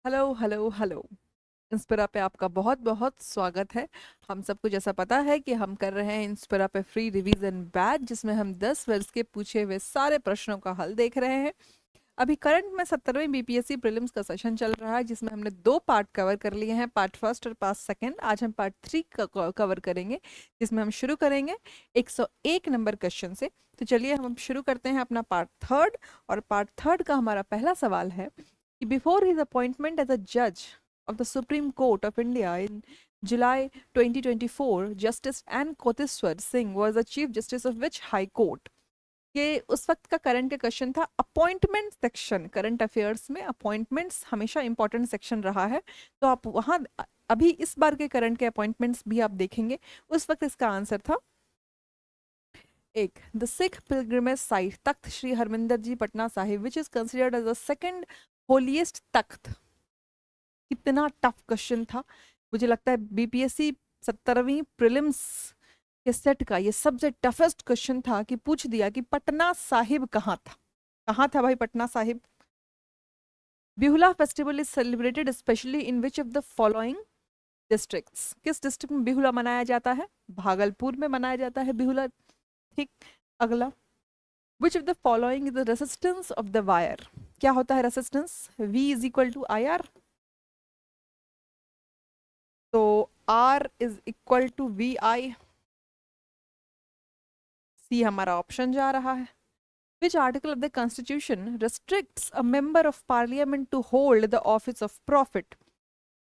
Hello hello hello. Inspira पे आपका बहुत बहुत स्वागत है। हम सबको जैसा पता है कि हम कर रहे हैं इंस्पिरा पे फ्री रिवीजन बैच, जिसमें हम 10 वर्ष के पूछे हुए सारे प्रश्नों का हल देख रहे हैं। अभी करंट में 17वीं बीपीएससी प्रीलिम्स का सेशन चल रहा है, जिसमें हमने दो पार्ट कवर कर लिए हैं, पार्ट फर्स्ट और पार्ट सेकंड। आज हम पार्ट 3 का कवर करेंगे, जिसमें हम शुरू करेंगे 101 नंबर क्वेश्चन से। तो चलिए हम शुरू करते हैं अपना पार्ट थर्ड। और पार्ट थर्ड का हमारा पहला सवाल है कि before his appointment as a जज of the Supreme Court of India in July 2024, Justice N. Koteswar Singh was the Chief Justice of which High Court? ये उस वक्त का करंट का क्वेश्चन था। अपॉइंटमेंट सेक्शन करंट अफेयर्स में appointments हमेशा important section रहा है, तो आप वहाँ अभी इस बार के करंट के अपॉइंटमेंट्स भी आप देखेंगे। उस वक्त इसका आंसर था एक, the Sikh pilgrimage site Takht Shri Harmandir ji Patna Sahib which is considered as the second holiest Takht. कितना टफ क्वेश्चन था। मुझे लगता है बीपीएससी 17वीं प्रीलिम्स के सेट का ये सबसे टफेस्ट क्वेश्चन था कि पूछ दिया कि पटना साहिब कहाँ था। कहाँ था भाई Patna Sahib? Bihula festival is celebrated specially in which of the following districts? किस डिस्ट्रिक्ट में बिहुला मनाया जाता है? भागलपुर में मनाया जाता है बिहुला। ठीक। अगला, which of the following is the resistance of the wire? क्या होता है resistance? V is equal to IR। तो R is equal to VI। C हमारा ऑप्शन जा रहा है। Which article of the Constitution restricts a member of parliament to hold the office of prophet?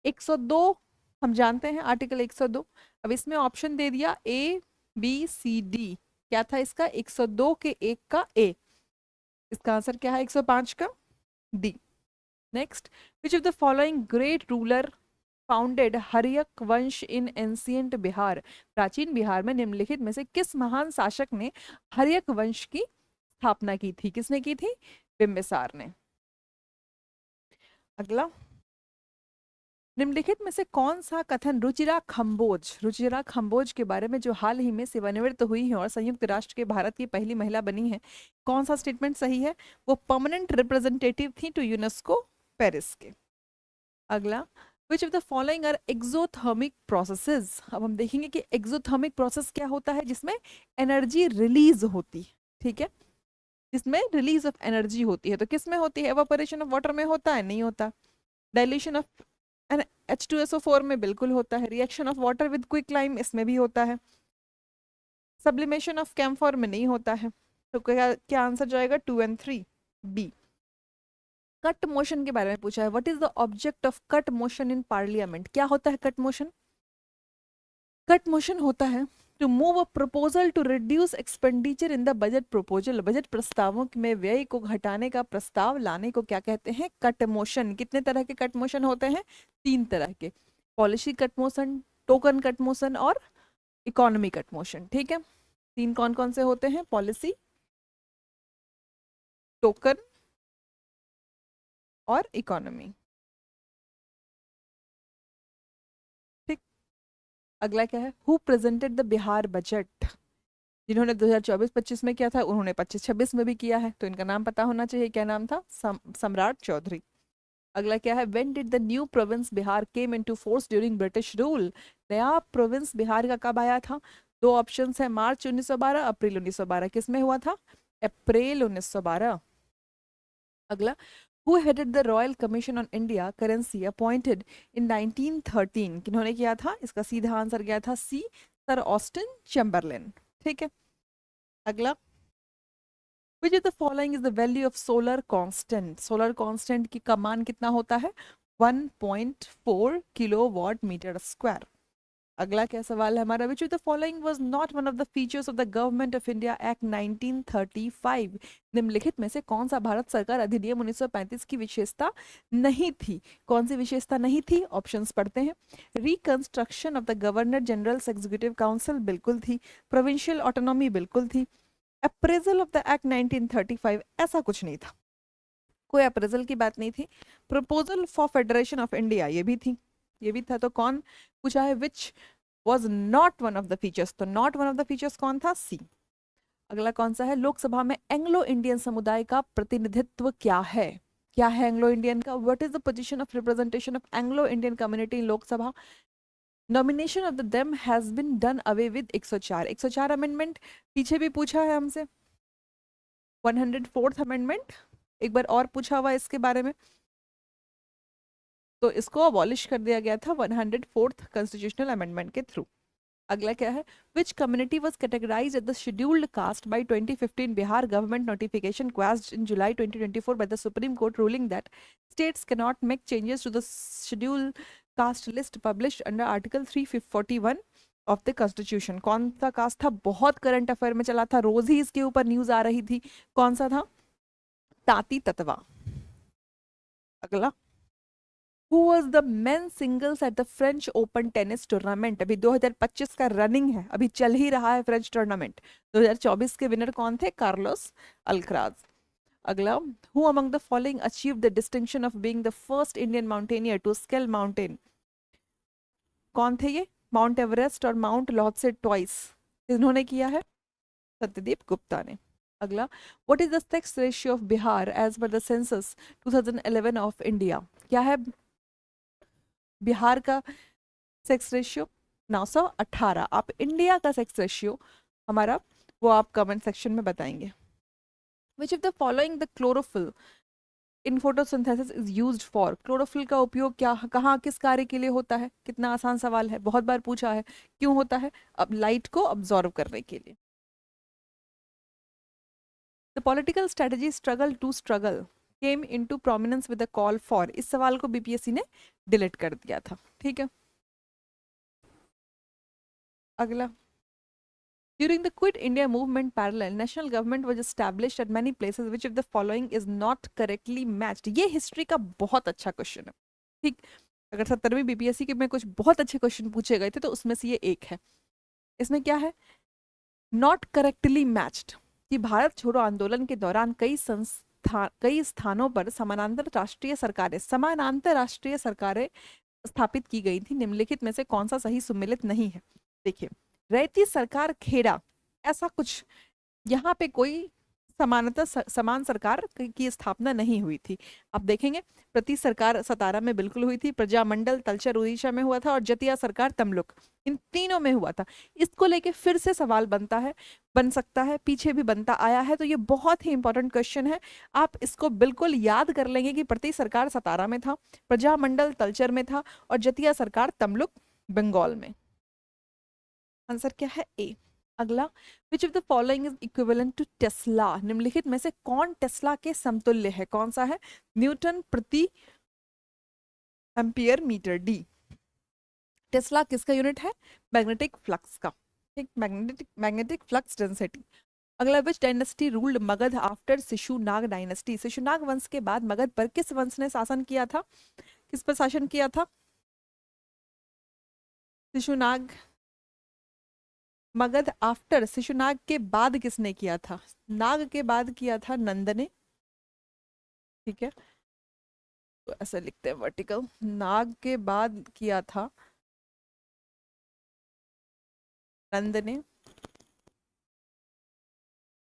102 हम जानते हैं, आर्टिकल 102। अब इसमें ऑप्शन दे दिया ABCD। क्या था इसका? 102 के एक का A। इसका आंसर क्या है? 105 का D। Next, which of the following great ruler founded Haryanka वंश इन एंशियंट बिहार? प्राचीन बिहार में निम्नलिखित में से किस महान शासक ने हर्यक वंश की स्थापना की थी? किसने की थी? बिम्बिसार ने। अगला, निम्नलिखित में से कौन सा कथन रुचिरा खम्बोज के बारे में, जो हाल ही में सेवानिवृत्त हुई है और संयुक्त राष्ट्र के भारत की पहली महिला बनी है, कौन सा स्टेटमेंट सही है? वो परमानेंट रिप्रेजेंटेटिव थी टू यूनेस्को पेरिस के। अगला, which of the following are exothermic processes? अब हम देखेंगे कि एक्सोथर्मिक प्रोसेस क्या होता है, जिसमें एनर्जी रिलीज होती है। ठीक है, जिसमें रिलीज ऑफ एनर्जी होती है। तो किस में होती है? एवापोरेशन ऑफ वाटर में होता है? नहीं होता। डाइल्यूशन ऑफ एन H2SO4 में बिल्कुल होता है। Reaction of water with quick lime इसमें भी होता है। सब्लिमेशन ऑफ कैम्फोर में नहीं होता है। तो क्या क्या आंसर जाएगा? 2 और 3 B। कट मोशन के बारे में पूछा है। What is the object of cut motion in parliament? क्या होता है कट मोशन? कट मोशन होता है to move a proposal to reduce expenditure in the budget proposal. Budget प्रस्तावों में व्यय को घटाने का प्रस्ताव लाने को क्या कहते हैं? Cut motion. कितने तरह के कट मोशन होते हैं? 3 तरह के। Policy cut motion, token cut motion और इकोनॉमी कट मोशन। ठीक है, 3 कौन कौन से होते हैं? पॉलिसी, टोकन और इकोनॉमी। ठीक। अगला क्या है? Who presented the Bihar budget? जिन्होंने 2024-25 में किया था, उन्होंने 25-26 में भी किया है, तो इनका नाम पता होना चाहिए। क्या नाम था? सम्राट चौधरी। अगला क्या है? When did the new province Bihar came into force during British rule? नया प्रोविंस बिहार का कब आया था? दो ऑप्शंस है, मार्च 1912, अप्रैल 1912। किस में हुआ था? अप्रैल 1912। अगला, who headed the royal commission on India currency appointed in 1913? किन्होंने किया था? इसका सीधा आंसर गया था सी, सर ऑस्टिन चैम्बरलेन। ठीक है। अगला, which is the following is the value of solar constant? Solar constant की का मान कितना होता है? 1.4 किलोवाट मीटर स्क्वायर। अगला क्या सवाल है हमारा? विच of the following was not one of the features of the government of India act 1935? निम्नलिखित में से कौन सा भारत सरकार अधिनियम 1935 की विशेषता नहीं थी? कौन सी विशेषता नहीं थी? ऑप्शंस पढ़ते हैं। Reconstruction of the governor general executive council बिल्कुल थी। प्रोविंशियल ऑटोनॉमी बिल्कुल थी। अप्रेजल ऑफ द एक्ट 1935 ऐसा कुछ नहीं था, कोई अप्रेजल की बात नहीं थी। Proposal for federation of India ये भी थी, ये भी था। तो कौन पूछा है? Which was not one of the features? तो not one of the features कौन था? सी। अगला कौन सा है? लोकसभा में एंग्लो इंडियन समुदाय का प्रतिनिधित्व क्या है? क्या है एंग्लो इंडियन का? What is the position of representation of Anglo Indian community in Lok Sabha? Nomination of the them has been done away with 104। 104 amendment पीछे भी पूछा है हमसे। 104th अमेंडमेंट एक बार और पूछा हुआ है इसके बारे में, तो इसको अबॉलिश कर दिया गया था 104th कॉन्स्टिट्यूशनल अमेंडमेंट के थ्रू। अगला क्या है? Which community was categorize at the scheduled caste by 2015 Bihar government notification quashed in July 2024 by the Supreme Court ruling that states can not make changes to the schedule caste list published under article 341 of the constitution. कौन सा cast था? बहुत current affair में चला था, रोज ही इसके ऊपर news आ रही थी। कौन सा था? ताती ततवा। अगला, Who was the men singles at the French Open tennis tournament? अभी 2025 का रनिंग है, अभी चल ही रहा है फ्रेंच टूर्नामेंट। 2024 के विनर कौन थे? Carlos Alcaraz. अगला, Who among the following achieved the distinction of being the first Indian mountaineer to scale mountain? कौन थे ये? माउंट एवरेस्ट और माउंट लॉटसे ट्वाइस इन्होंने किया है, सत्यदीप गुप्ता ने। अगला, What is the sex ratio of Bihar as per the census 2011 of India? क्या है बिहार का सेक्स रेशियो? 918। आप इंडिया का सेक्स रेशियो हमारा वो आप कमेंट सेक्शन में बताएंगे। विच of the following the chlorophyll in photosynthesis is used for? Chlorophyll का उपयोग क्या कहाँ किस कार्य के लिए होता है? कितना आसान सवाल है, बहुत बार पूछा है। क्यों होता है? अब लाइट को अब्जॉर्व करने के लिए। The political strategy struggle to struggle came into prominence with the call for. इस सवाल को बीपीएससी ने डिलीट कर दिया था। ठीक है। अगला, during the Quit India movement parallel, national government was established at many places. Which of the following is not correctly matched? ये हिस्ट्री का बहुत अच्छा क्वेश्चन है। ठीक, अगर 70वीं बीपीएससी के में कुछ बहुत अच्छे क्वेश्चन पूछे गए थे तो उसमें से ये एक है। इसमें क्या है? नॉट करेक्टली मैच्ड कि भारत छोड़ो आंदोलन के दौरान कई स्थानों पर समानांतर राष्ट्रीय सरकारें स्थापित की गई थी। निम्नलिखित में से कौन सा सही सुमेलित नहीं है? देखिए, रैती सरकार खेड़ा, ऐसा कुछ यहाँ पे कोई समान सरकार की स्थापना नहीं हुई थी। आप देखेंगे, प्रति सरकार सतारा में बिल्कुल हुई थी, प्रजामंडल तलचर उड़ीसा में हुआ था और जतिया सरकार तमलुक, इन तीनों में हुआ था। इसको लेके फिर से सवाल बन सकता है, पीछे भी बनता आया है, तो ये बहुत ही इंपॉर्टेंट क्वेश्चन है। आप इसको बिल्कुल याद कर लेंगे कि प्रति सरकार सतारा में था, प्रजामंडल तलचर में था और जतिया सरकार तमलुक बंगाल में। आंसर क्या है? ए। अगला, which of the following is equivalent to tesla? निम्नलिखित में से कौन टेस्ला के समतुल्य है? कौन सा है? न्यूटन प्रति एम्पियर मीटर, डी। टेस्ला किसका यूनिट है? मैग्नेटिक फ्लक्स का। ठीक, मैग्नेटिक फ्लक्स डेंसिटी। अगला, which dynasty ruled Magadha after Shishunaga dynasty? Shishunaga वंश के बाद मगध पर किस वंश ने शासन किया था? किस पर शासन किया था? शिशुनाग। मगध आफ्टर शिशुनाग के बाद किसने किया था? नाग के बाद किया था नंद ने। ठीक है, तो ऐसे लिखते हैं वर्टिकल, नाग के बाद किया था नंद ने,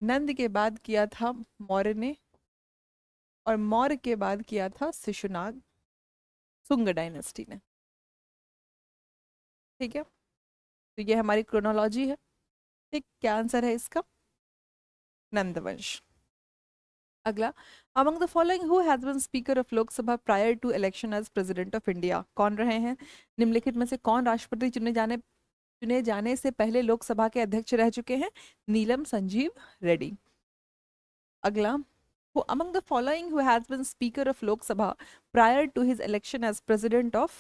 नंद के बाद किया था मौर्य ने और मौर्य के बाद किया था शिशुनाग सुंग डायनेस्टी ने। ठीक है, तो ये हमारी क्रोनोलॉजी है। ठीक, क्या आंसर है इसका? नंदवंश। अगला, among the following who has been speaker of Lok Sabha prior to election as president of India? कौन रहे हैं? निम्नलिखित में से कौन राष्ट्रपति चुने जाने से पहले लोकसभा के अध्यक्ष रह चुके हैं? नीलम संजीव रेड्डी। अगला, who among the following who has been speaker of Lok Sabha prior to his election as president of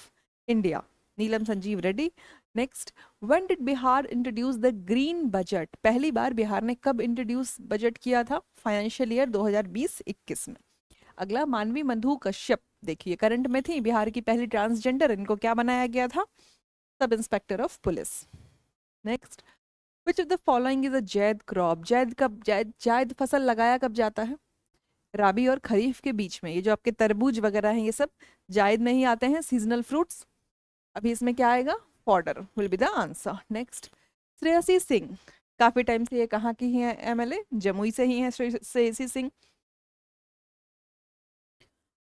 India? Neelam Sanjeev Reddy. Next, when did Bihar introduce the green budget? पहली बार बिहार ने कब इंट्रोड्यूस बजट किया था? फाइनेंशियल ईयर 2020-21 में। अगला, मानवी मधु कश्यप, देखिए current में थी, बिहार की पहली ट्रांसजेंडर, इनको क्या बनाया गया था? Sub inspector of police. Next, which of the following is a Zaid crop? जायद फसल लगाया कब जाता है? राबी और खरीफ के बीच में। ये जो आपके तरबूज वगैरह हैं ये सब जायद में ही आते हैं, सीजनल फ्रूट्स। अभी इसमें क्या आएगा? Fodder will be the answer. Next, Shreyasi Singh, काफी टाइम से ये कहाँ की है? एमएलए जमुई से ही है श्रेयसी सिंह।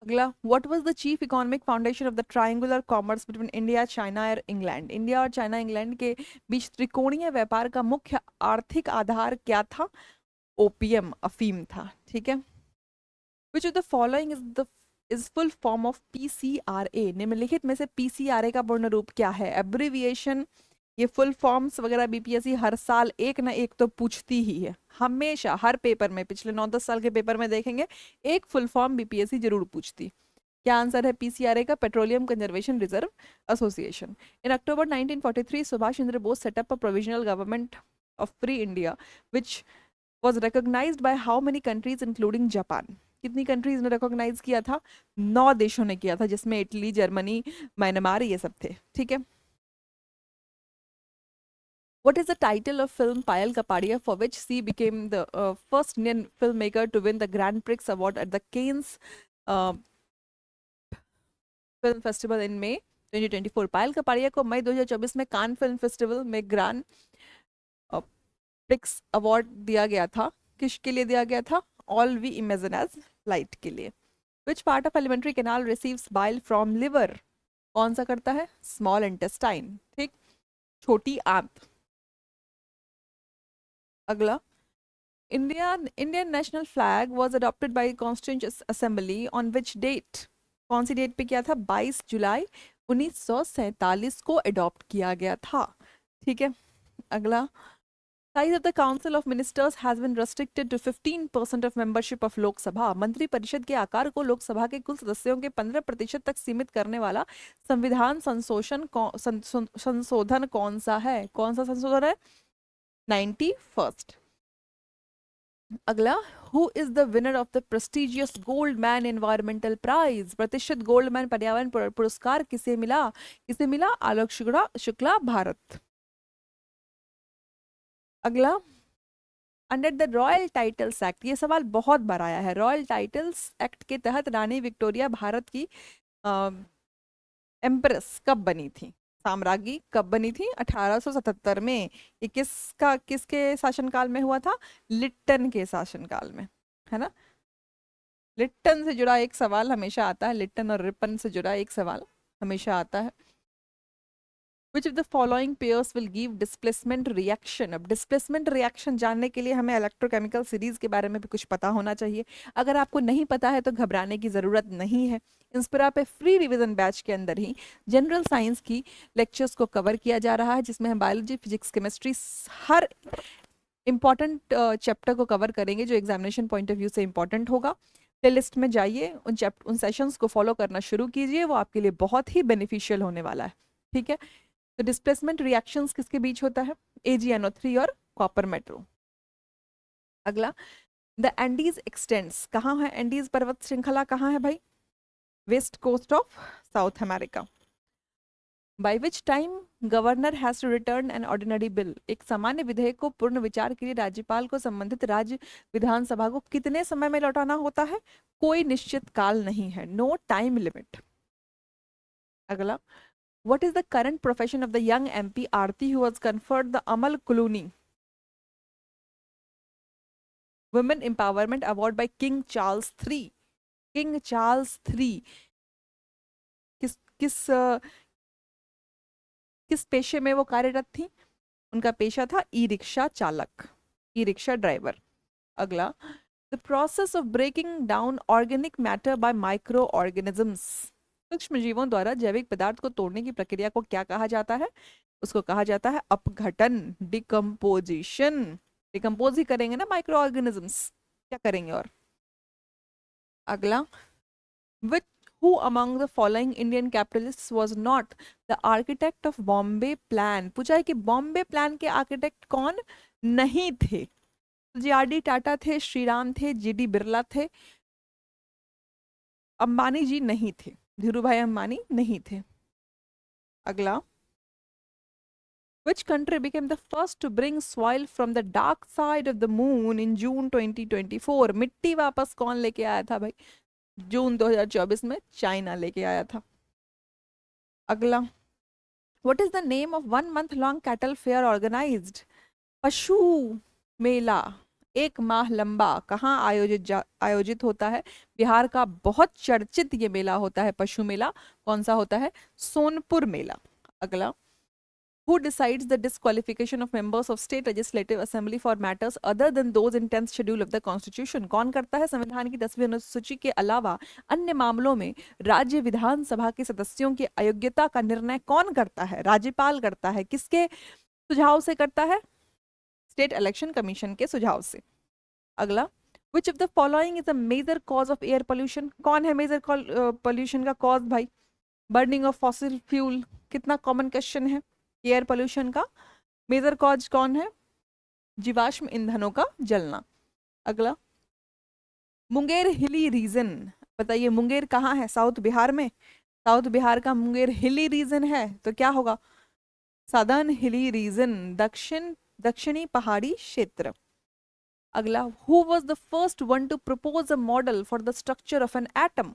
अगला, what was the chief economic foundation of the triangular commerce between India, China और इंग्लैंड? इंडिया और चाइना इंग्लैंड के बीच त्रिकोणीय व्यापार का मुख्य आर्थिक आधार क्या था? ओपियम, अफीम था। ठीक है। विच of the following is full form of PCRA? निम्नलिखित में से पीसीआरए का पूर्ण रूप क्या है? एब्रिविएशन, ये फुल फॉर्म्स वगैरह बीपीएससी हर साल एक ना एक तो पूछती ही है, हमेशा हर पेपर में, पिछले 9-10 साल के पेपर में देखेंगे एक फुल फॉर्म बीपीएससी जरूर पूछती। क्या आंसर है पीसीआरए का? Petroleum conservation reserve association. In October 1943 Subhash Chandra Bose setup a provisional government of free India which was recognized by how many countries including Japan? कितनी कंट्रीज ने रिकॉग्नाइज किया था? 9 देशों ने किया था, जिसमें इटली, जर्मनी, म्यांमार ये सब थे। ठीक है। What is the title of film Payal Kapadia, for which she became the first Indian filmmaker to win the Grand Prix Award at the Cannes uh, Film Festival in May 2024? पायल कपाड़िया को मई 2024 में Cannes film festival में grand prix award दिया गया था। किसके लिए दिया गया था? All we imagine as light के लिए। Which part of alimentary canal receives bile from liver? कौन सा करता है? Small intestine. ठीक, छोटी आंत। अगला, Indian national flag was adopted by constituent assembly on which date? कौन सी डेट पे किया था? 22 जुलाई 1947 को अडॉप्ट किया गया था। ठीक है। अगला, size of the council of ministers has been restricted to 15% of membership of लोक सभा। मंत्री परिषद के आकार को लोकसभा के कुल सदस्यों के 15% तक सीमित करने वाला संविधान संशोधन कौन सा है? कौन सा संशोधन है? 91st। अगला, who is the winner of the prestigious Goldman environmental prize? प्रतिष्ठित गोल्ड मैन पर्यावरण पुरस्कार किसे मिला? किसे मिला? आलोक शुक्ला, भारत। अगला, under the royal titles act, ये सवाल बहुत बार आया है। रॉयल टाइटल्स एक्ट के तहत रानी विक्टोरिया भारत की एम्प्रेस कब बनी थी? साम्राज्ञी कब बनी थी? 1877 में। ये किसके शासनकाल में हुआ था? लिट्टन के शासनकाल में, है ना। लिट्टन से जुड़ा एक सवाल हमेशा आता है, लिट्टन और रिपन से जुड़ा एक सवाल हमेशा आता है। Which of the following pairs will give displacement reaction? अब डिस्प्लेसमेंट रिएक्शन जानने के लिए हमें इलेक्ट्रोकेमिकल सीरीज के बारे में भी कुछ पता होना चाहिए। अगर आपको नहीं पता है तो घबराने की ज़रूरत नहीं है। इंस्पिरा पे फ्री रिवीजन बैच के अंदर ही जनरल साइंस की लेक्चर्स को कवर किया जा रहा है, जिसमें हम बायोलॉजी, फिजिक्स, केमिस्ट्री हर इंपॉर्टेंट चैप्टर को कवर करेंगे जो एग्जामिनेशन पॉइंट ऑफ व्यू से इंपॉर्टेंट होगा। प्लेलिस्ट में जाइए, उन सेशंस को फॉलो करना शुरू कीजिए, वो आपके लिए बहुत ही बेनिफिशियल होने वाला है। ठीक है। तो डिस्प्लेसमेंट रिएक्शंस किसके बीच होता है? AgNO3 और कॉपर मेटल। अगला, द एंडीज एक्सटेंड्स, कहाँ है एंडीज पर्वत श्रृंखला? कहाँ है भाई? West coast of South America. By which time governor has to return an ordinary bill? एक सामान्य विधेयक को पूर्ण विचार के लिए राज्यपाल को संबंधित राज्य विधानसभा को कितने समय में लौटाना होता है? कोई निश्चित काल नहीं है, नो टाइम लिमिट। अगला, what is the current profession of the young MP Aarti who was conferred the Amal Clooney Women Empowerment Award by King Charles III? King Charles III किस किस किस पेशे में वो कार्यरत थी? उनका पेशा था ई रिक्शा चालक, ई रिक्शा ड्राइवर। अगला, the process of breaking down organic matter by microorganisms, सूक्ष्म जीवों द्वारा जैविक पदार्थ को तोड़ने की प्रक्रिया को क्या कहा जाता है? उसको कहा जाता है अपघटन, डिकम्पोजिशन। डिकम्पोज ही करेंगे ना माइक्रो ऑर्गेनिजम्स, क्या करेंगे और? अगला, which who among the following Indian capitalists was not the architect of Bombay plan? पूछा है कि बॉम्बे प्लान के आर्किटेक्ट कौन नहीं थे? JRD टाटा थे, श्रीराम थे, GD बिरला थे, अंबानी जी नहीं थे, धीरू भाई अंबानी नहीं थे। अगला, which country became the first to bring soil from the dark side of the moon in June 2024? मिट्टी वापस कौन लेके आया था भाई? जून 2024 में चाइना लेके आया था। अगला, what is the name of 1 month long cattle fair organized? पशु मेला 1 माह लंबा कहाँ आयोजित होता है? बिहार का बहुत चर्चित ये मेला होता है, पशु मेला। कौन सा होता है? सोनपुर मेला। अगला, who decides the disqualification of members of state legislative assembly for matters other than those in 10th schedule of the constitution? कौन करता है? संविधान की 10वीं अनुसूची के अलावा अन्य मामलों में राज्य विधानसभा के सदस्यों की अयोग्यता का निर्णय कौन करता है? राज्यपाल करता है। किसके सुझाव से करता है? स्टेट इलेक्शन कमीशन के सुझाव से। अगला, which of the following is a major cause of air pollution? कौन है मेजर पोल्यूशन का कॉज भाई? Burning of fossil fuel. कितना कॉमन क्वेश्चन है। एयर पोल्यूशन का मेजर कॉज कौन है? जीवाश्म ईंधनों का जलना। अगला, मुंगेर हिली रीजन, बताइए मुंगेर कहाँ है? साउथ बिहार में। साउथ बिहार का मुंगेर हिली रीजन है, तो क्या होगा? सदर्न हिली रीजन, दक्षिणी पहाड़ी क्षेत्र। अगला, who was the first one two propose a model for the structure of an atom?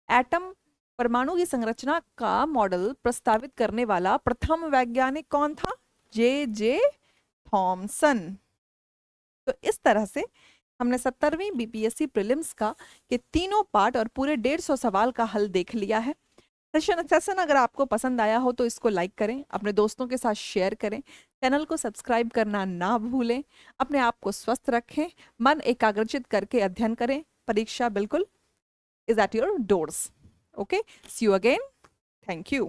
Atom, परमाणु की संरचना का मॉडल प्रस्तावित करने वाला प्रथम वैज्ञानिक कौन था? J Thomson. तो इस तरह से हमने 17वीं बीपीएससी प्रीलिम्स का के तीनों पार्ट और पूरे 150 सवाल का हल देख लिया है। सेशन अगर आपको पसंद आया हो तो इसको लाइक करें, अपने दोस्तों के साथ शेयर करें, चैनल को सब्सक्राइब करना ना भूलें। अपने आप को स्वस्थ रखें, मन एकाग्रचित करके अध्ययन करें। परीक्षा बिल्कुल is at your doors. Okay, see you again. Thank you.